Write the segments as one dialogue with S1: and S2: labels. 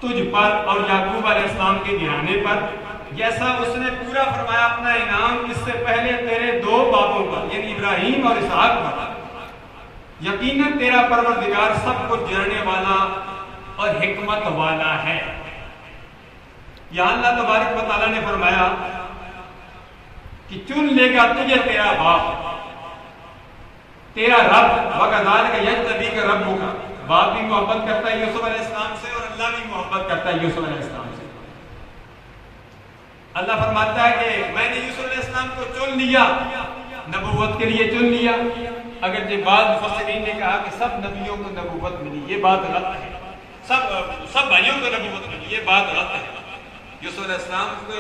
S1: تجھ پر اور یعقوب علیہ السلام کے گھرانے پر، جیسا اس نے پورا فرمایا اپنا انعام اس سے پہلے تیرے دو باپوں پر یعنی ابراہیم اور اسحاق پر، یقیناً تیرا پروردگار سب کو جاننے والا اور حکمت والا ہے۔ یہاں اللہ تبارک و تعالیٰ نے فرمایا کہ چن لے گا تجھے تیرا باپ، تیرا رب، وَكَذَلِكَ يَجْتَبِيكَ رَبُّكَ۔ باپ بھی محبت کرتا ہے یوسف علیہ السلام سے اور اللہ بھی محبت کرتا ہے یوسف علیہ السلام سے۔ اللہ فرماتا ہے کہ میں نے یوسف علیہ السلام کو چن لیا، نبوت کے لیے چن لیا۔ اگر یہ بعض مفسرین نے کہا کہ سب نبیوں کو نبوت ملی، یہ بات غلط ہے۔ سب بھائیوں کو نبوت ملی، یہ بات غلط ہے۔ یوسف علیہ السلام کو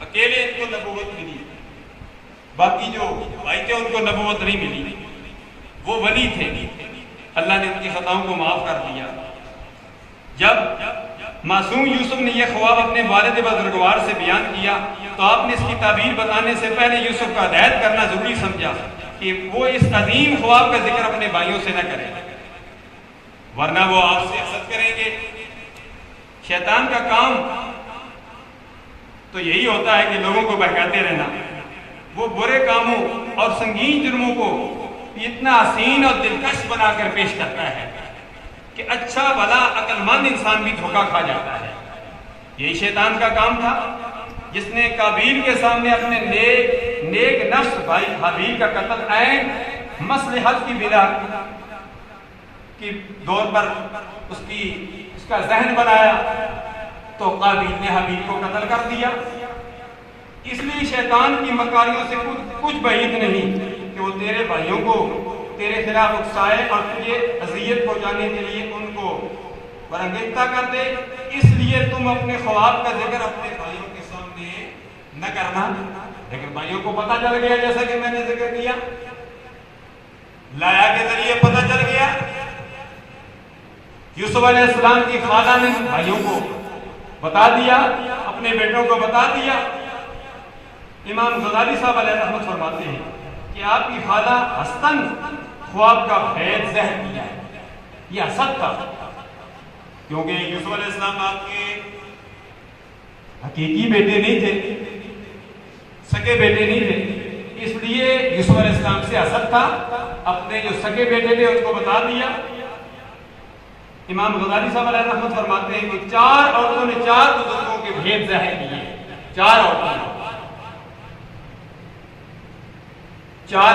S1: اکیلے ان کو نبوت ملی، باقی جو بھائی تھے ان کو نبوت نہیں ملی۔ وہ ولی تھے، اللہ نے ان کی خطاؤں کو معاف کر دیا۔ جب معصوم یوسف نے یہ خواب اپنے والد بزرگوار سے بیان کیا تو آپ نے اس کی تعبیر بتانے سے پہلے یوسف کا ہدایت کرنا ضروری سمجھا کہ وہ اس عظیم خواب کا ذکر اپنے بھائیوں سے نہ کریں، ورنہ وہ آپ سے حسد کریں گے۔ شیطان کا کام تو یہی ہوتا ہے کہ لوگوں کو بہکاتے رہنا۔ وہ برے کاموں اور سنگین جرموں کو اتنا حسین اور دلکش بنا کر پیش کرتا ہے کہ اچھا بھلا عقل مند انسان بھی دھوکہ کھا جاتا ہے۔ یہی شیطان کا کام تھا جس نے قابیل کے سامنے اپنے نیک نفس بھائی حابیل کا قتل عین مصلحت کی بنا کی دور پر اس کا ذہن بنایا تو قابیل نے حابیل کو قتل کر دیا۔ اس لیے شیطان کی مکاریوں سے کچھ بعید نہیں کہ وہ تیرے بھائیوں کو تیرے خلاف اکسائے اور تجھے اذیت پہنچانے کے لیے ان کو برانگیختہ کر دے۔ اس لیے تم اپنے خواب کا ذکر اپنے بھائیوں کے سامنے نہ کرنا۔ لیکن بھائیوں کو پتہ چل گیا، جیسا کہ میں نے ذکر کیا، لایا کے ذریعے پتہ چل گیا۔ یوسف علیہ السلام کی خالہ نے بھائیوں کو بتا دیا، اپنے بیٹوں کو بتا دیا۔ امام غزالی صاحب علیہ رحمت فرماتے ہیں کہ آپ کی خالہ حسن خواب کا بھید ظاہر کیا ہے، یہ حسد تھا، کیونکہ یوسف علیہ السلام آپ کے حقیقی بیٹے نہیں تھے، سگے بیٹے نہیں تھے، اس لیے یوسف علیہ السلام سے حسد تھا۔ اپنے جو سگے بیٹے تھے ان کو بتا دیا۔ امام غزالی صاحب علیہ رحمت فرماتے ہیں کہ 4 عورتوں نے 4 بزرگوں کے بھید ظاہر کیے۔ 4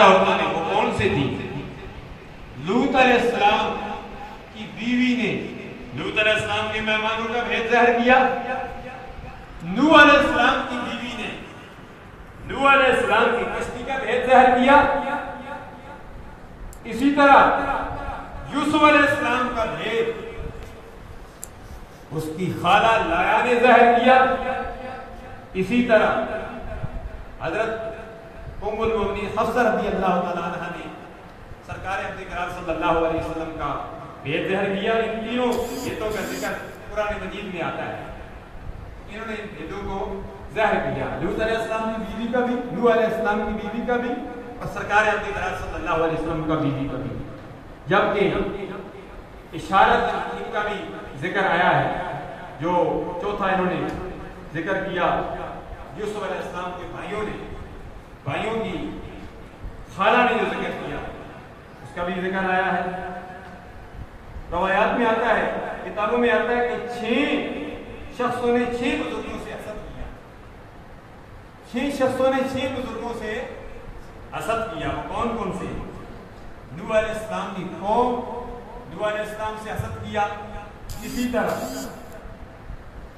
S1: عورتوں نے وہ کون سے تھی؟ لوط علیہ السلام کی بیوی نے لوط علیہ السلام کے مہمانوں کا بھید ظاہر کیا۔ نوح علیہ السلام کی بیوی نے نوح علیہ السلام کی کشتی کا بھید ظاہر کیا۔ اسی طرح یوسف علیہ السلام کا بھید اس کی خالہ لایا نے ظاہر کیا۔ اسی طرح حضرت ام المؤمنین حفصہ رضی اللہ تعالیٰ عنہ نے سرکار اپنے کرام صلی اللہ علیہ وسلم کا بھید ظاہر کیا۔ ان تینوں بھیدوں کا ذکر قرآن مجید میں آتا ہے، انہوں نے ان بھیدوں کو ظاہر کیا، لوط علیہ السلام کی بیوی کا بھی، نوح علیہ السلام کی بیوی کا بھی، اور سرکار اپنے کرام صلی اللہ علیہ وسلم کا بیوی کا بھی۔ جبکہ اشارت ان کا بھی ذکر آیا ہے، جو چوتھا انہوں نے ذکر کیا یوسف علیہ السلام کے بھائیوں کی خالہ نے جو ذکر کیا اس کا بھی ذکر آیا ہے۔ روایات میں آتا ہے، کتابوں میں آتا ہے کہ 6 شخصوں نے 6 بزرگوں سے حسد کیا۔ 6 شخصوں نے 6 بزرگوں سے حسد کیا۔ وہ کون سے؟ نوح علیہ السلام کی قوم نوح علیہ السلام سے حسد کیا۔ اسی طرح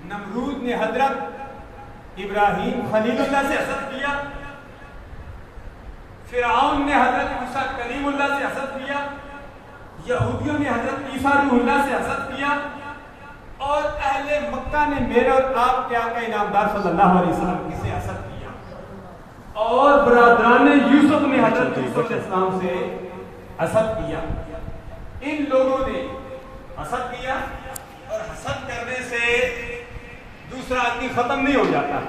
S1: نمرود نے حضرت ابراہیم خلیل اللہ سے حسد کیا۔ فرعون نے حضرت موسیٰ کلیم اللہ سے حسد کیا۔ یہودیوں نے حضرت عیسیٰ روح اللہ سے حسد کیا، اور اہل مکہ نے میرے اور آپ کے آقا انعامدار صلی اللہ علیہ وسلم سے حسد کیا، اور برادران یوسف نے حضرت یوسف علیہ السلام سے حسد کیا۔ ان لوگوں نے حسد کیا، اور حسد کرنے سے دوسرا آدمی ختم نہیں ہو جاتا۔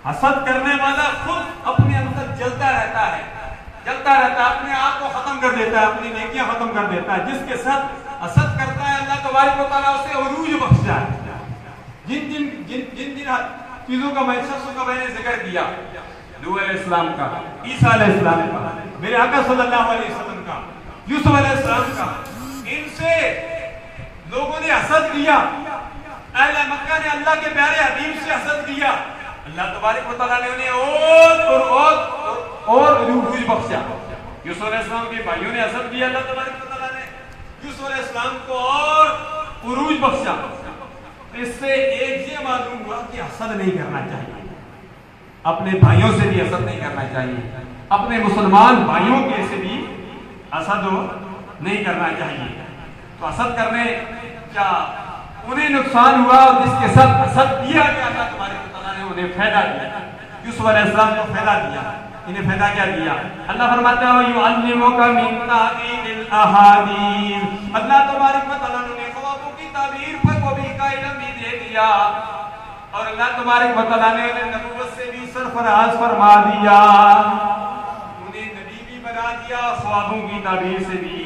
S1: حسد کرنے والا خود اپنے اندر جلتا رہتا ہے، اپنے آپ کو ختم کر دیتا ہے، اپنی نیکیاں ختم کر دیتا ہے۔ جس کے ساتھ حسد کرتا ہے اللہ تبارک و تعالیٰ اسے عروج بخشتا ہے، جن چیزوں کا شخصوں کا میں نے ذکر کیا، نوح علیہ السلام کا، عیسیٰ علیہ السلام کا، میرے آقا صلی اللہ علیہ وسلم کا، یوسف علیہ السلام کا، ان سے لوگوں نے حسد کیا، اہل مکہ نے اللہ کے پیارے حبیب سے حسد کیا، اللہ تبارک و تعالیٰ نے انہیں اور عروج بخشا۔ یوسف علیہ السلام کے بھائیوں نے حسد کیا، اللہ تبارک و تعالیٰ نے یوسف علیہ السلام کو اور عروج بخشا۔ اس سے ایک یہ معلوم ہوا کہ حسد نہیں کرنا چاہیے، اپنے بھائیوں سے بھی حسد نہیں کرنا چاہیے، اپنے مسلمان بھائیوں کے سے بھی حسد نہیں کرنا چاہیے۔ تو حسد کرنے کیا انہیں نقصان ہوا، اور جس کے ساتھ حسد کیا گیا اللہ تبارک و تعالیٰ نے انہیں فائدہ دیا۔ یوسف علیہ السلام کو فائدہ دیا، انہیں فائدہ کیا دیا؟ اللہ فرماتا ہے وَيُعَلِّمُكَ مِن تَأْوِيلِ الْأَحَادِيثِ، اللہ تبارک و تعالیٰ نے خوابوں کی تعبیر پر کو بھی کا علم بھی دے دیا، اور اللہ تبارک و تعالیٰ نے انہیں نبوت سے بھی سرفراز فرما دیا، انہیں نبی بھی بنا دیا، خوابوں کی تعبیر سے بھی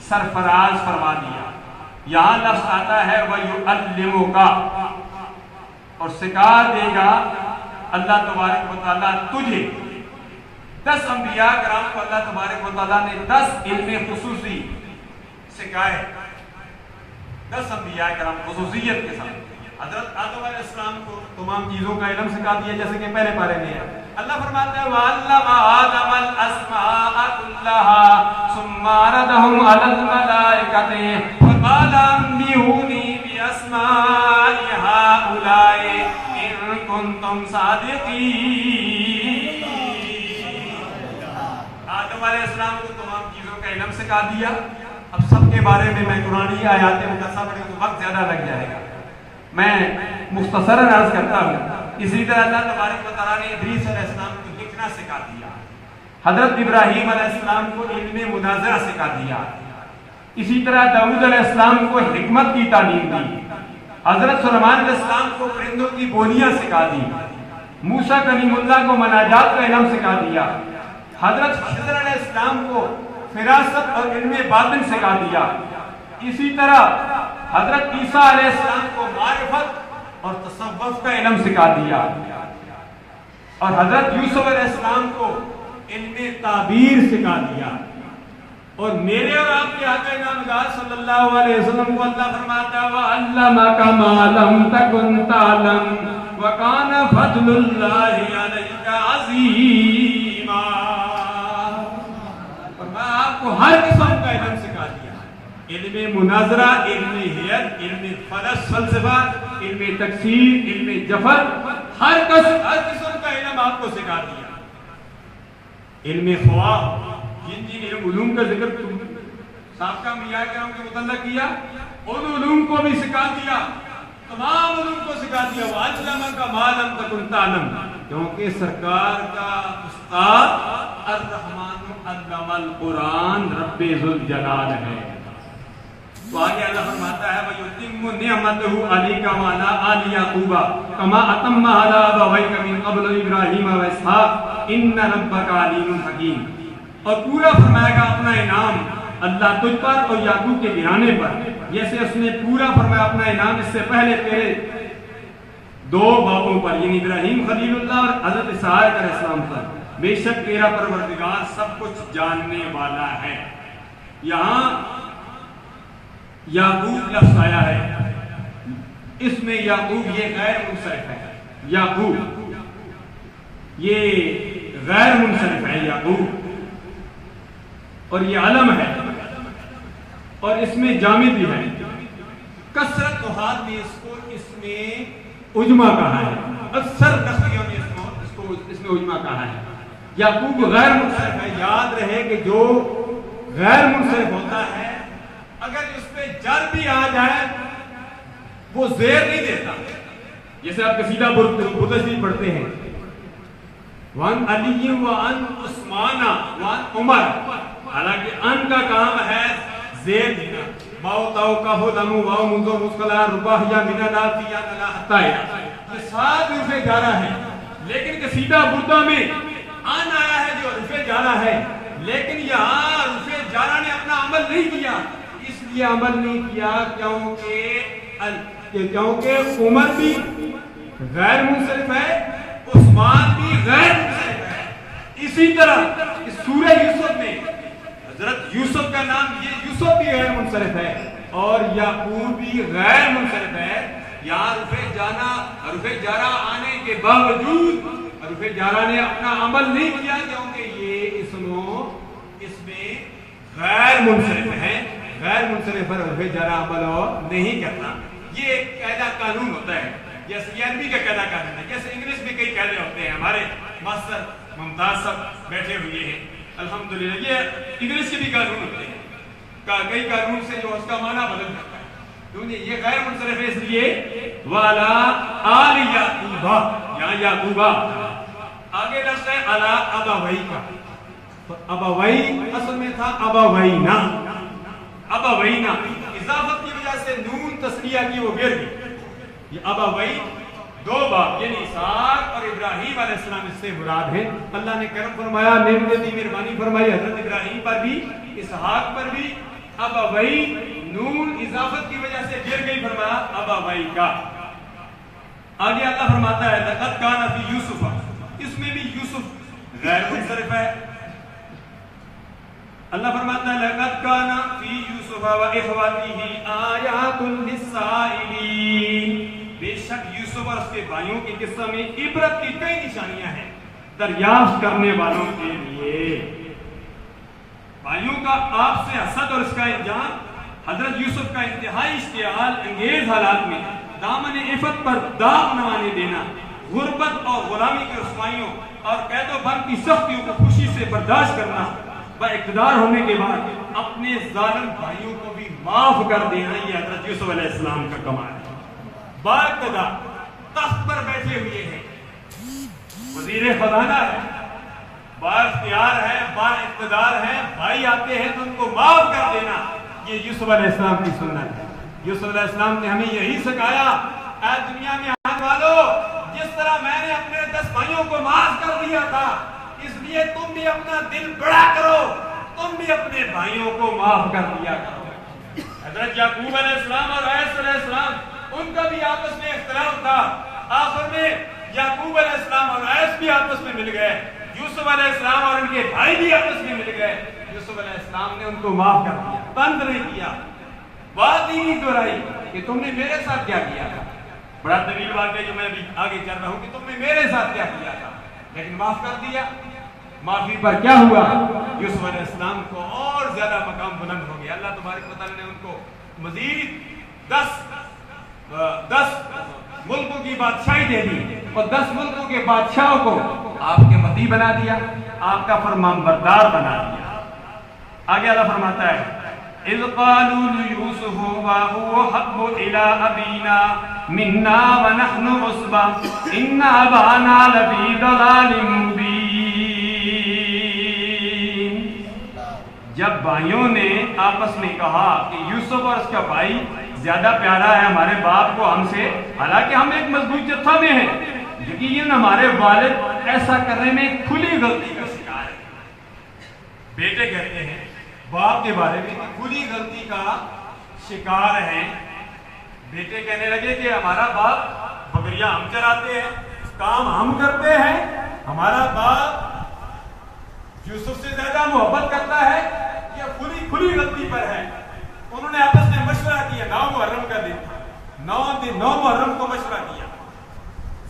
S1: سرفراز فرما دیا۔ یہاں لفظ آتا ہے وَيُعَلِّمُكَ، اور سکھا دے گا اللہ تبارک و تعالیٰ تجھے۔ 10 انبیاء کرام کو اللہ تبارک و تعالیٰ نے 10 علم خصوصی سکھائے، 10 انبیاء کرام خصوصیت کے ساتھ۔ حضرت آدم علیہ السلام کو تمام چیزوں کا علم سکھا دیا، جیسے کہ پہلے پارے میں ہے اللہ فرماتا ہے وَعَلَّمَ آدَمَ الْأَسْمَاءَ كُلَّهَا ثُمَّ عَرَضَهُمْ عَلَى الْمَلَائِكَةِ فَقَالَ أَنبِئُونِي بِأَسْمَاءِ هَؤُلَاءِ إِن كُنتُمْ صَادِقِينَ۔ آدم علیہ السلام کو تمام چیزوں کا علم سکھا دیا۔ اب سب کے بارے میں قرآنی آیات مقدسہ پڑھیں تو وقت زیادہ لگ جائے گا، میں مختصراً عرض کرتا ہوں۔ اسی طرح اللہ تبارک و تعالیٰ نے ادریس علیہ السلام کو لکھنا سکھا دیا، حضرت ابراہیم علیہ السلام کو علم مناظرہ سکھا دیا، اسی طرح داؤد علیہ السلام کو حکمت کی تعلیم دی، حضرت سلیمان علیہ السلام کو پرندوں کی بولیاں سکھا دی، موسیٰ کلیم اللہ کو مناجات کا علم سکھا دیا، حضرت خضر علیہ السلام کو فراست اور علم باطن سکھا دیا، اسی طرح حضرت عیسیٰ علیہ السلام کو معرفت اور تصوف کا علم سکھا دیا، اور حضرت یوسف علیہ السلام کو علم تعبیر سکھا دیا، اور میرے اور آپ کے آقا نامدار صلی اللہ علیہ وسلم کو اللہ فرماتا ہے وَعَلَّمَكَ مَا لَمْ تَكُنْ تَعْلَمْ وَكَانَ فَضْلُ اللَّهِ عَلَيْكَ عَظِيمًا۔ اور میں آپ کو ہر قسم کا علم سکھا دیا، علم مناظرہ، علم حیت، علم فلسفہ، علم تکسیر، علم جفر، ہر قسم کا علم آپ کو سکھا دیا۔ علم خواب، جن علوم کا ذکر سابقہ انبیاء کرام کے متعلق کیا، ان علوم کو بھی سکھا دیا، تمام علوم کو سکھا دیا۔ وَعَلَّمَكَ مَا لَمْ تَكُنْ تَعْلَمْ، کیونکہ سرکار کا استاد الرحمن علم القرآن رب ذوالجلال ہے۔ تو آگے اللہ فرماتا ہے وَيُتِمُّ نِعْمَتَهُ عَلَيْكَ وَعَلَىٰ آلِ يَعْقُوبَ كَمَا أَتَمَّهَا عَلَىٰ أَبَوَيْكَ مِن قَبْلُ إِبْرَاهِيمَ وَإِسْحَاقَ إِنَّ رَبَّكَ عَلِيمٌ حَكِيمٌ۔ اور پورا فرمائے گا اپنا انعام اللہ تجھ پر اور یعقوب کے گھرانے پر، جیسے اس نے پورا فرمایا اپنا انعام اس سے پہلے تیرے 2 باپوں پر، یعنی ابراہیم خلیل اللہ اور حضرت اسحاق علیہ السلام پر۔ بے شک تیرا پروردگار سب کچھ جاننے والا ہے۔ یہاں یعقوب لفظ آیا ہے، اس میں یعقوب یہ غیر منصرف ہے، یعقوب یہ غیر منصرف ہے یعقوب، اور یہ علم ہے، اور اس میں جامد بھی ہے۔ کثرت نحات نے اس میں عجمہ کہا ہے، اکثر نحویوں نے اس میں عجمہ کہا ہے۔ یعقوب غیر منصرف ہے، یاد رہے کہ جو غیر منصرف ہوتا ہے اگر اس پہ جر بھی آ جائے وہ زیر نہیں دیتا، جیسے آپ قصیدہ بردشی پڑھتے ہیں وَعَنْ عَلِيٍّ وَعَنْ عُثْمَانَ وَعَنْ عُمَرَ، حالانکہ ان کا کام ہے زیر دینا، باؤ تاؤ کافو دمو واؤ منزو مسکلا رباہ یا منہ ناتی یا نلا حتائے، یہ ساتھ رفع جارہ ہے، لیکن قصیدہ بردہ میں ان آیا ہے جو رفع جارہ ہے، لیکن یہاں رفع جارہ نے اپنا عمل نہیں کیا، اس لیے عمل نہیں کیا کیونکہ کیونکہ عمر بھی غیر منصرف ہے، عثمان بھی غیر منصرف ہے. اسی طرح اس سورہ یوسف میں حضرت یوسف کا نام، یہ یوسف بھی غیر منصرف ہے اور یعقوب بھی غیر منصرف ہے. یہاں حرف جارہ آنے کے باوجود حرف جارہ نے اپنا عمل نہیں کیا کیونکہ یہ اس میں غیر منصرف ہے. غیر منصرف پر حرف جارہ عمل نہیں کرنا. یہ ایک قاعدہ قانون ہوتا ہے، جیسے عربی کا قاعدہ قانون ہے. جیسے انگلش میں کئی قاعدے ہوتے ہیں. ہمارے ماسٹر ممتاز سب بیٹھے ہوئے ہیں الحمدللہ. یہ انگلش کے بھی قانون ہوتے ہیں. کئی قانون سے جو اس کا معنی بدل جاتا ہے. یہ غیر منصرف ہے اس لیے والا آل یعقوبہ، یہاں یعقوبہ. آگے لفظ ہے علی ابوئی کا. ابوئی اصل میں تھا ابوینا. ابوینا اضافت کی وجہ سے نون تسنیہ کی وہ گر گئی. یہ ابوئی دو باپ یعنی اسحاق اور ابراہیم علیہ السلام اس سے مراد ہیں. اللہ نے کرم فرمایا، نعمت دی، مہربانی فرمائی حضرت ابراہیم پر بھی اسحاق پر بھی. ابوئی نون اضافت کی وجہ سے گر گئی، فرمایا ابوئی کا. آگے اللہ فرماتا ہے لقد کان فی یوسف، اس میں بھی یوسف غیر منصرف ہے. اللہ فرماتا ہے لقد کان فی یوسف و اخوته آیات للسائلین، بے شک یوسف اور اس کے بھائیوں کے قصہ میں عبرت کی کئی نشانیاں ہیں دریافت کرنے والوں کے لیے. بھائیوں کا آپ سے حسد اور اس کا انجام، حضرت یوسف کا انتہائی اشتعال انگیز حالات میں دامن عفت پر داغ نہ دینا، غربت اور غلامی کی رسوائیوں اور قید و بند کی سختیوں کو خوشی سے برداشت کرنا، با اقتدار ہونے کے بعد اپنے ظالم بھائیوں کو بھی معاف کر دینا، یہ حضرت یوسف علیہ السلام کا کمال ہے. با اقتدار تخت پر بیٹھے ہوئے ہیں، وزیر خزانہ ہے، با اختیار ہے، با اقتدار ہے، بھائی آتے ہیں تو ان کو معاف کر دینا، یہ یوسف علیہ السلام کی سنت ہے. یوسف علیہ السلام نے ہمیں یہی سکھایا، اے دنیا میں آنے والوں، جس طرح میں نے اپنے 10 بھائیوں کو معاف کر دیا تھا، اس لیے تم بھی اپنا دل بڑا کرو، تم بھی اپنے بھائیوں کو معاف کر دیا کرو. حضرت یعقوب علیہ السلام اور عیسیٰ علیہ السلام، ان کا بھی آپس میں اختلاف تھا. آخر میں یعقوب علیہ السلام اور عیسیٰ بھی آپس میں مل گئے، یوسف علیہ السلام اور ان کے بھائی بھی آپس میں مل گئے. یوسف علیہ السلام نے ان کو معاف کر دیا، بند نہیں کیا، بات ہی نہیں دہرائی کہ تم نے میرے ساتھ کیا کیا تھا. بڑا طویل واقعہ جو میں ابھی آگے چل رہا ہوں کہ تم نے میرے ساتھ کیا کیا تھا، لیکن معاف کر دیا. معافی پر کیا ہوا؟ یوسف علیہ السلام کو اور زیادہ مقام بلند ہو گیا. اللہ تبارک و تعالیٰ نے ان کو مزید 10 ملکوں کی بادشاہی دے دی اور 10 ملکوں کے بادشاہوں کو آپ کے متی بنا دیا، آپ کا فرمان بردار بنا دیا. آگے اللہ فرماتا ہے اذ قالوا ليوسف واخوه احب الى ابينا منا ونحن عصبة ان ابانا لفي ضلال مبين. جب بھائیوں نے آپس میں کہا کہ یوسف اور اس کا بھائی زیادہ پیارا ہے ہمارے باپ کو ہم سے، حالانکہ ہم ایک مضبوط جتھا میں ہیں، یقیناً ہمارے والد ایسا کرنے میں کھلی غلطی کا شکار ہے. بیٹے کہتے ہیں باپ کے بارے میں کھلی غلطی کا شکار ہیں. بیٹے کہنے لگے کہ ہمارا باپ بکریاں ہم چراتے ہیں، کام ہم کرتے ہیں، ہمارا باپ یوسف سے زیادہ محبت کرتا ہے. یہ کھلی غلطی پر ہے. انہوں نے آپس میں مشورہ کیا، 9 محرم کا دن تھا، 9 محرم کو مشورہ کیا.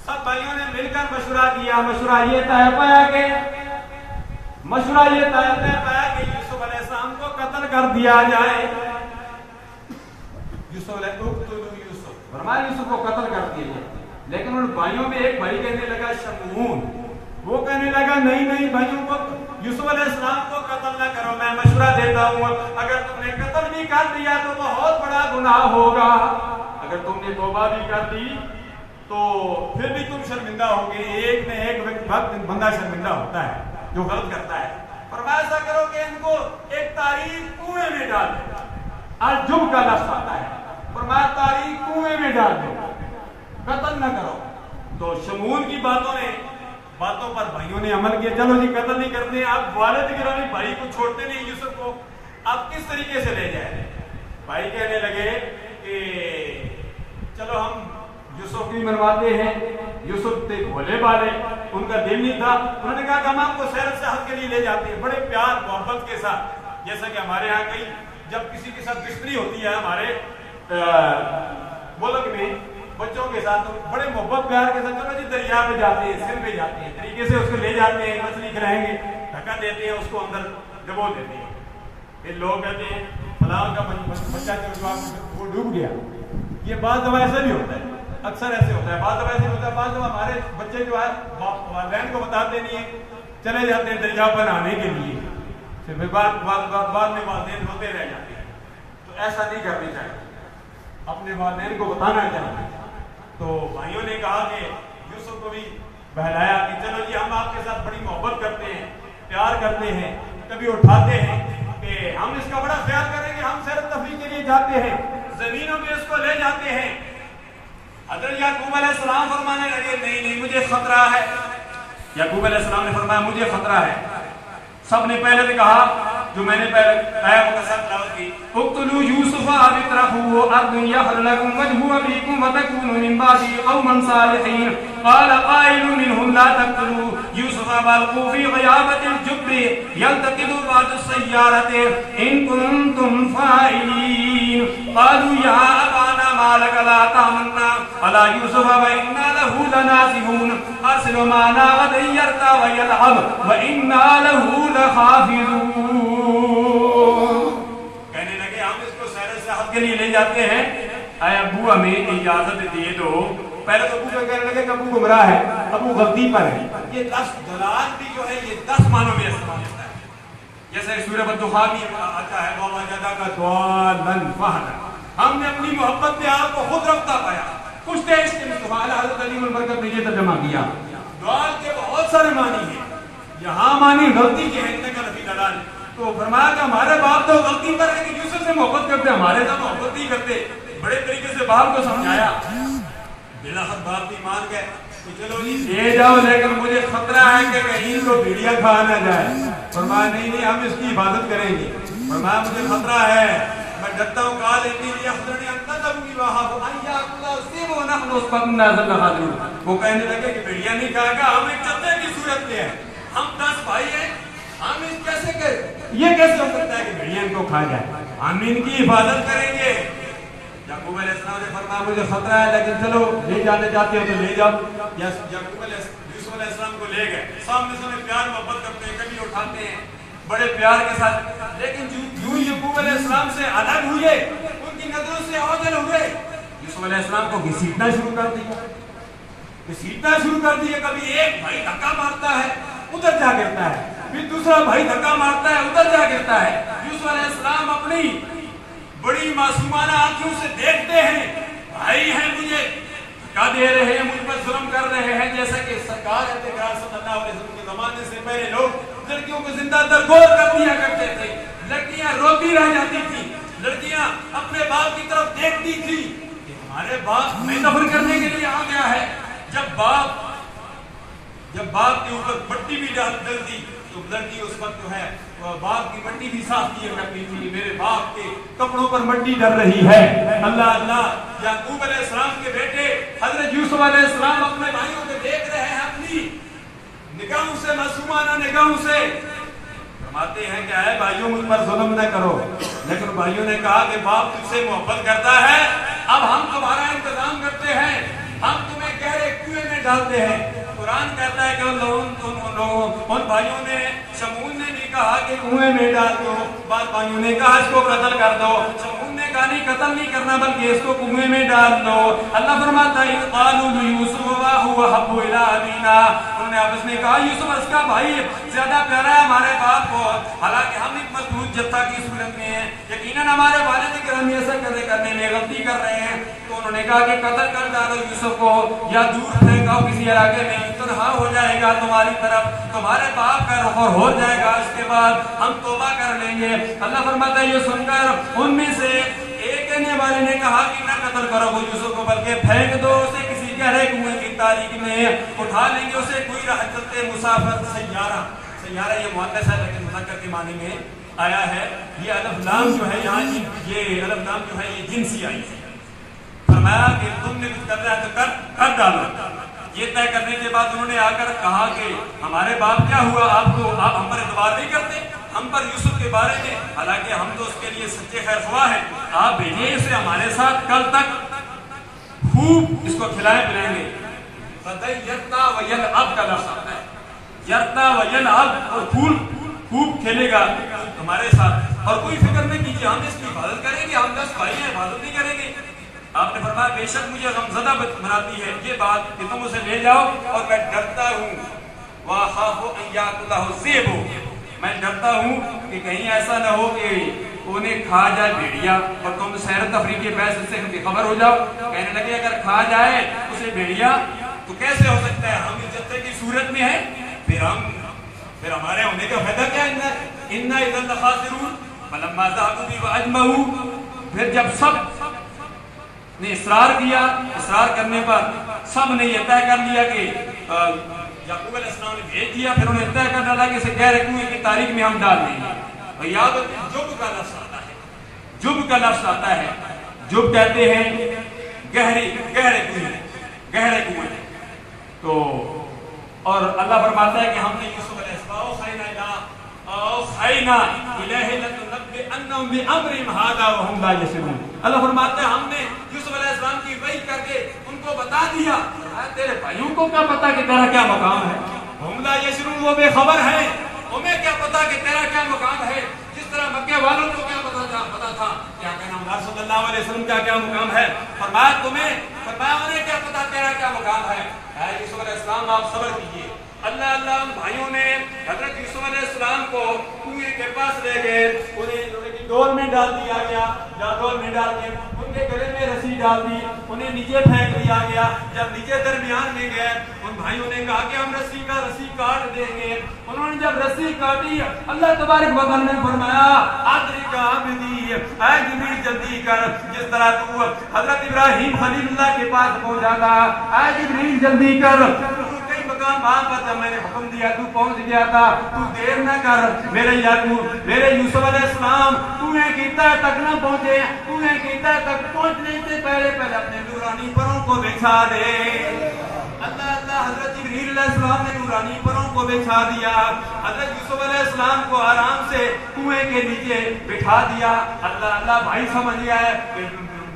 S1: سب بھائیوں نے مل کر مشورہ کیا. مشورہ یہ طے پایا کہ یوسف علیہ السلام کو قتل کر دیا جائے. فرمایا یوسف کو قتل کر دیا جائے. لیکن ان بھائیوں میں ایک بھائی کہنے لگا شمعون، وہ کہنے لگا نہیں بھائیوں کو، یوسف علیہ السلام کو قتل نہ کرو، میں مشورہ دیتا ہوں اگر تم نے قتل بھی کر دیا تو بہت بڑا گناہ ہوگا، اگر تم نے توبہ بھی کر دی تو پھر بھی تم شرمندہ ہوگے. ایک نہ ایک وقت بندہ شرمندہ ہوتا ہے جو غلط کرتا ہے. فرمایا ایسا کرو کہ ان کو ایک تاریخ کنویں میں ڈال دو. الجب کا لفظ آتا ہے، فرمایا تاریخ کنویں میں ڈال دو، قتل نہ کرو. تو شمعون کی باتوں پر بھائیوں نے عمل کیا. چلو جی قتل نہیں کرتے، آپ والد گرامی بھائی کو چھوڑتے نہیں، یوسف کو آپ کس طریقے سے لے جائیں. بھائی کہنے لگے کہ چلو ہم یوسف بھی منواتے ہیں. یوسف تھے بھولے بالے, ان کا دل نہیں تھا. انہوں نے کہا کہ ہم آپ کو سیر صحت کے لیے لے جاتے ہیں, بڑے پیار محبت کے ساتھ. جیسا کہ ہمارے یہاں کئی جب کسی کے ساتھ دشمنی ہوتی ہے ہمارے ملک میں بچوں کے ساتھ, تو بڑے محبت پیار کے ساتھ چلو جی دریا پہ جاتے ہیں, سر پہ جاتے ہیں, طریقے سے اس کو لے جاتے ہیں, مچھلی کھلائیں گے, دھکا دیتے ہیں, اس کو اندر ڈبو دیتے ہیں. پھر لوگ کہتے ہیں فلاں کا بچہ جو وہ ڈوب گیا. یہ بعض دفعہ ایسا بھی ہوتا ہے, اکثر ایسے ہوتا ہے. بعض دفعہ ایسے ہوتا ہے, بعض دفعہ ہمارے بچے جو ہے والدین کو بتاتے نہیں ہیں, چلے جاتے ہیں دریا پر نہانے کے لیے, پھر بعد میں والدین روتے رہ جاتے ہیں. تو ایسا نہیں کرنی چاہیے, اپنے والدین کو بتانا چاہیے. تو بھائیوں نے کہا کہ یوسف کو بھی بہلایا کہ چلو جی ہم آپ کے ساتھ بڑی محبت کرتے ہیں, پیار کرتے ہیں, کبھی اٹھاتے ہیں کہ ہم اس کا بڑا خیال کریں گے, ہم سیر تفریح کے لیے جاتے ہیں, زمینوں میں اس کو لے جاتے ہیں. حضرت یعقوب علیہ السلام فرمانے لگے نہیں مجھے خطرہ ہے. یعقوب علیہ السلام نے فرمایا مجھے خطرہ ہے. سب نے پہلے نے کہا جو میں نے پہلے آیا وہ کسر تلاوت کی, اقتلوا یوسف او اطرحوه ارض یخل لکم وجه ابیکم وتکونوا من بعده قوما صالحین. قال قائل منهم لا تقتلوا یوسف والقوا فی غیابة الجب یلتقط بعض السیارة ان کنتم فاعلین. قالوا یا ابانا ما لک لا تأمنا علی یوسف وإنا له لناصحون ارسله معنا غدا یرتع ویلعب وإنا له لحافظون. کہنے لگے ہم اس کو سیر صحت کے لیے لے جاتے ہیں, اے ابو ہمیں اجازت دے دو. پہلے تو ابو کو کہنے لگے کہ ابو گمراہ ہے, ابو غلطی پر ہے. یہ 10 دلال بھی جو ہے یہ 10 معنوں میں استعمال ہوتا ہے. جیسے سورہ الدخان میں آتا ہے وَوَجَدَكَ ضَالًّا فَهَدَىٰ, ہم نے اپنی محبت میں آپ کو خود رفتہ پایا. کچھ تھے اس کے مصطفیٰ حضرت علیم البرکت نے یہ ترجمہ کیا. دعال کے بہت سارے معنی ہیں, یہاں معنی غلطی کے ہیں انکا لفی دلال. تو فرمایا کہ ہمارے باپ تو غلطی پر ہے کہ یوسف سے محبت کرتے, ہمارے ساتھ محبت نہیں کرتے. بڑے طریقے سے باپ کو سمجھایا, بلاخر باپ بھی مان گئے کہ چلو جی لے جاؤ, لیکن مجھے خطرہ ہے کہ کہیں ان کو بھیڑیا کھا نہ جائے. فرمایا نہیں ہم اس کی حفاظت کریں گے. فرمایا مجھے خطرہ ہے, میں ڈرتا ہوں. کہا لیکن یہ خطرہ نہیں انتا تبنی وہاں وہ کہنے لگے کہ بھیڑیا نہیں کھائے گا, ہم ایک چلتے کی صورت میں ہیں, ہم 10 بھائی ہیں, ہم اس کیسے کریں, یہ کیسے ہو سکتا ہے کہ بھیڑیا ان کو کھا جائے, ہم ان کی حفاظت کریں گے. یعقوب علیہ السلام نے فرمایا مجھے خطرہ ہے لیکن چلو لے جانے چاہتے ہو تو لے جاؤ. یعقوب یوسف علیہ السلام کو لے گئے. سامنے سے پیار محبت کرتے ہیں, کبھی اٹھاتے ہیں بڑے پیار کے ساتھ. لیکن جو یعقوب علیہ السلام سے الگ ہوئے, ان کی نظروں سے اوجھل ہوئے, یوسف علیہ السلام کو گھسیٹنا شروع کر دیا. کبھی ایک بھائی دھکا مارتا ہے ادھر جا گرتا ہے, پھر دوسرا بھائی دھکا مارتا ہے ادھر جا گرتا ہے. یوسف علیہ السلام اپنی بڑی معصومانہ آنکھوں سے دیکھتے ہیں, بھائی ہیں مجھے دھکا دے رہے ہیں, مجھ پر ظلم کر رہے ہیں. جیسا کہ سرکار اعتقاد صلی اللہ علیہ وسلم کے زمانے سے پہلے لوگ لڑکیوں کو زندہ درگور کر دیا کرتے تھے, لڑکیاں روتی رہ جاتی تھی, لڑکیاں اپنے باپ کی طرف دیکھتی تھی کہ ہمارے باپ ہمیں دفن کرنے کے لیے آ گیا ہے. جب باپ کے اوپر مٹی بھی ڈلتی تو لڑکی اس وقت جو ہے باپ کی مٹی بھی صاف کیا کرتی تھی. میرے باپ کے کپڑوں پر مٹی ڈل رہی ہے. اللہ اللہ, یعقوب علیہ السلام کے بیٹے حضرت یوسف علیہ السلام اپنے بھائیوں کو دیکھ رہے ہیں اپنی نگاہوں سے, معصومانہ نگاہوں سے. فرماتے ہیں کہ اے بھائیوں مجھ پر ظلم نہ کرو. لیکن بھائیوں نے کہا کہ باپ تجھ سے محبت کرتا ہے, اب ہم تمہارا انتظام کرتے ہیں, ہم تمہیں گہرے کنویں میں ڈالتے ہیں. قرآن کہتا ہے کہ ان بھائیوں نے, شمعون نے بھی کہا کہ کنویں میں ڈال دو, بعض بھائیوں نے کہا اس کو قتل کر دو. شمعون نے کہا نہیں قتل نہیں کرنا بلکہ اس کو کنویں میں ڈال دو. اللہ فرماتا ہے قالوا ليوسف واهو احب الى ابينا, انہوں نے آپس میں کہا یوسف اس کا بھائی زیادہ پیارا ہے ہمارے باپ کو, حالانکہ ہم ایک مضبوط جتھا کی صورت میں ہیں, یقیناً ہمارے والد کرم ایسا کرنے میں غلطی کر رہے ہیں. تو انہوں نے کہا کہ قتل کر ڈالو یوسف کو یا دور پھینکاؤ کسی علاقے میں, تنہا ہو جائے گا تمہاری طرف, تمہارے باپ کا رخ ہو جائے گا, اس کے بعد ہم توبہ کر لیں گے. اللہ فرماتا ہے یہ سن کر ان میں سے ایک کہنے والے نے کہا کہ نہ قتل کرو وہ یوسف کو بلکہ پھینک دو اسے کسی گہرے کنویں کی تاریکی میں, اٹھا لیں گے اسے کوئی راہ چلتے مسافر. سیارہ یہ مؤنث ہے لیکن مذکر کے معنی میں آیا ہے. یہ الف لام جو ہے یہاں, یہ الف لام جو ہے یہ جنسی آئی ہے. فرمایا کہ تم نے کچھ کرنا ہے تو کر ڈالو. یہ طے کرنے کے بعد انہوں نے آ کر کہا کہ ہمارے باپ کیا ہوا, آپ ہم پر اعتبار نہیں کرتے, ہم پر یوسف کے بارے میں, حالانکہ ہم تو اس کے لیے سچے خیر خواہ ہیں, آپ بھیجیے اسے ہمارے ساتھ, کل تک خوب اس کو کھلائیں پلائیں گے. یرتا ویل اب کا لفظ آتا ہے, یرتا ویل اب, اور خوب کھیلے گا ہمارے ساتھ, اور کوئی فکر نہیں کیجیے, ہم اس کی حفاظت کریں گے, ہم 10 بھائی ہیں, حفاظت نہیں کریں گے. آپ نے فرمایا بے شک مجھے غمزدہ بناتی ہے یہ بات کہ تم اسے لے جاؤ, اور میں ڈرتا ہوں وَأَخَافُ أَن يَأْكُلَهُ الذِّئْبُ, میں ڈرتا ہوں کہ کہیں ایسا نہ ہو کہ انہیں کھا جائے بھیڑیا, اور تم سیر تفریح کے بحث سے بے خبر ہو جاؤ. کہنے لگے اگر کھا جائے اسے بھیڑیا تو کیسے ہو سکتا ہے, ہم اس جتھے کی صورت میں ہیں, پھر ہمارے ہونے کا فائدہ کیا ہے. اِنَّا إِذًا لَخَاسِرُونَ فَلَمَّا ذَهَبُوا بِهِ وَأَجْمَعُوا, پھر جب سب نے اصرار کیا, اصرار کرنے پر سب نے یہ طے کر لیا کہ یعقوب علیہ السلام نے بھیج دیا, پھر انہوں نے طے کر ڈالا کہ اسے گہرے کنویں کی تاریخ میں ہم ڈال دیں گے. اور یاد رکھیں جب کا لفظ آتا ہے, جب کا لفظ آتا ہے, جب کہتے ہیں گہرے کنویں. تو اور اللہ فرماتا ہے کہ ہم نے یوسف علیہ السلام اللہ فرماتا ہے ہم نے یوسف علیہ السلام کی وحی کر کے ان کو بتا دیا, تیرے بھائیوں کو کیا پتا کہ تیرا کیا مقام ہے, ہم لا یشعرون, وہ بے خبر ہے, ہمیں کیا پتا کہ تیرا کیا مقام ہے. جس طرح مکے والوں کو کیا پتا تھا کیا کہنا صلی اللہ علیہ وسلم کا کیا مقام ہے, فرمایا انہیں کیا پتا تیرا کیا مقام ہے. یوسف علیہ السلام آپ صبر کیجیے. اللہ ان بھائیوں نے حضرت یوسف علیہ السلام کو کنویں کے پاس لے گئے, انہیں ڈول میں ڈال دیا گیا, ڈول میں ڈال کے ان کے گلے میں رسی ڈال دی, انہیں نیچے پھینک دیا گیا. جب نیچے درمیان میں گئے ان بھائیوں نے کہا کہ ہم رسی کاٹ دیں گے. انہوں نے جب رسی کاٹی, اللہ تبارک و تعالی نے فرمایا ادرک عبدی, اے جبریل جلدی کر, جس طرح تو حضرت ابراہیم خلیل اللہ کے پاس پہنچا تھا, اے جبریل جلدی کر, وہاں پر جب میں نے حکم دیا تو پہنچ گیا تھا, تو دیر نہ کر میرے یوسف علیہ السلام, تو نے کیتا تک نہ پہنچے, تو نے کیتا تک پہنچنے سے پہلے اپنے نورانی پروں کو بچھا دے. اللہ حضرت جبریل علیہ السلام نے نورانی پروں کو بچھا دیا, حضرت یوسف علیہ السلام کو آرام سے کنویں کے نیچے بٹھا دیا. اللہ بھائی سمجھ گیا ہے,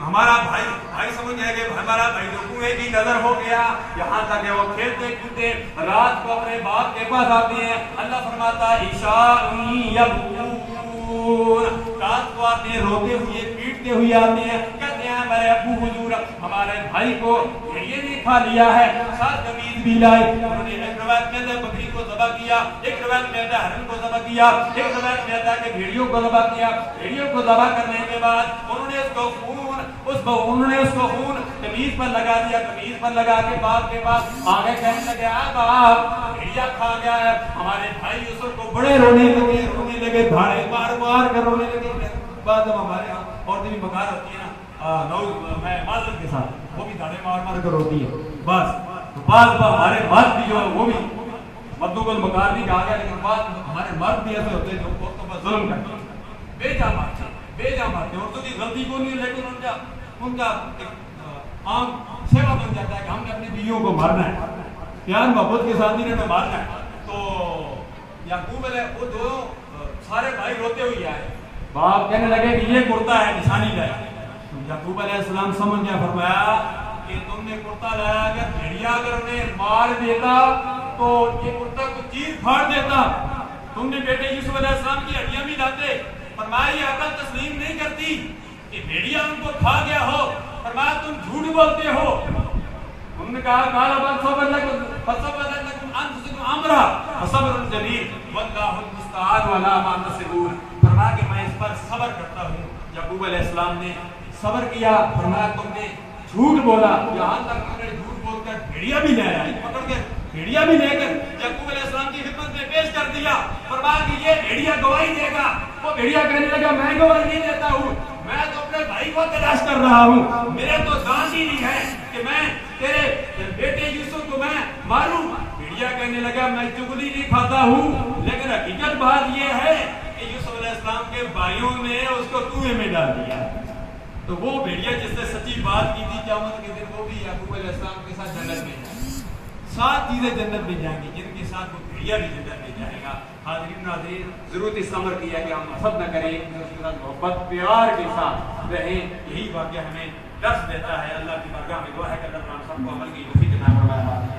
S1: ہمارا بھائی سمجھ گیا کہ ہمارا بھائی تو کنویں کی نظر ہو گیا. یہاں تک کہ وہ کھیلتے کودتے رات کو اپنے باپ کے پاس آتے ہیں. اللہ فرماتا ہے عشاء یبکون, رات کو آتے ہیں روتے ہوئے پیٹتے ہوئے آتے ہیں, کہتے ہیں ہمارے ابو حضور ہمارے بھائی کو یہ نہیں کھا لیا ہے, ساتھ قمیض بھی لائے. انہوں نے ایک روایت میں بکری کو ذبح کیا, ایک روایت میں ہرن کو ذبح کیا, ایک روایت میں کہ بھیڑیوں کو ذبح کیا. بھیڑیوں کو ذبح کرنے کے بعد انہوں نے اس کو خون قمیض پر لگا دیا. قمیض پر لگا کے باپ کے پاس آگے کہنے لگے باپ بھیڑیا کھا گیا ہے. ہمارے بھائی یوسف کو بڑے رونے لگے دھاڑے مار کر رونے لگے. بعد جب ہمارے یہاں عورتیں بھی بکار ہوتی ہیں نا, میں معذرت کے ساتھ, وہ بھی دھاڑے مار کر روتی ہے. بس بعض ہمارے مرد بھی جو ہے وہ بھی مردوں کو بکار نہیں کہا گیا, لیکن بعض ہمارے مرد بھی ایسے ہوتے ہیں جو ظلم کرتے ہیں, بے جا مارتے. عورتوں کی غلطی کو نہیں, لیکن ان کا عام سیوا بن جاتا ہے کہ ہم نے اپنی بیویوں کو مارنا ہے, پیار محبت کے ساتھ انہیں مارنا ہے. تو یعقوب علیہ وہ دونوں سارے بھائی روتے ہوئے آئے, باپ کہنے لگے کہ یہ کرتا ہے نشانی لائے. یعقوب علیہ السلام سمجھ گیا, فرمایا کہ تم نے کرتا لایا, اگر بھیڑیا اگر انہیں مار دیتا تو یہ کرتا کو چیر پھاڑ دیتا. تم نے بیٹے یوسف علیہ السلام کی ہڈیاں بھی لاتے. فرمایا یہ عقل تسلیم نہیں کرتی کہ بھیڑیا ان کو کھا گیا ہو. فرمایا تم جھوٹ بولتے ہو. انہوں نے کہا قال بل صبر لكم انفسكم امرا فصبر جمیل واللہ المستعان علی ما تصفون. فرمایا کہ میں اس پر صبر کرتا ہوں. یعقوب علیہ السلام نے صبر کیا. فرمایا تم نے جھوٹ بولا, یہاں تک تم نے جھوٹ بول کر بھیڑیا بھی لے آیا, پکڑ کے بھیڑیا بھی لے کر یعقوب علیہ السلام کی خدمت میں پیش کر دیا. فرمایا کہ یہ بھیڑیا گواہی دے گا. وہ بھیڑیا کہنے لگا میں گواہی نہیں دیتا ہوں, میں تو اپنے بھائی کو تلاش کر رہا ہوں. میرے تو دان ہی نہیں ہے کہ میں تیرے بیٹے یوسف کو میں ماروں. بھیڑیا کہنے لگا میں چغلی نہیں کھاتا ہوں, لیکن حقیقت بات یہ ہے کہ یوسف علیہ السلام کے بھائیوں نے اس کو کنویں میں ڈال دیا. تو وہ بھیڑیا جس نے سچی بات کی تھی قیامت کے دن وہ بھی یعقوب علیہ السلام کے ساتھ جنت میں جائے گی. 7 چیزیں جنت میں جائیں گی جن کے ساتھ وہ بھیڑیا بھی جنت میں جائے گا. حاضرین ناظرین ضرورت اس عمر کی ہے کہ ہم حسد نہ کریں, اس کے ساتھ محبت پیار کے ساتھ رہیں. یہی واقعہ ہمیں درس دیتا ہے. اللہ کی بارگاہ میں دعا ہے کہ اللہ تعالیٰ ہم سب کو عمل کی توفیق عطا فرمائے.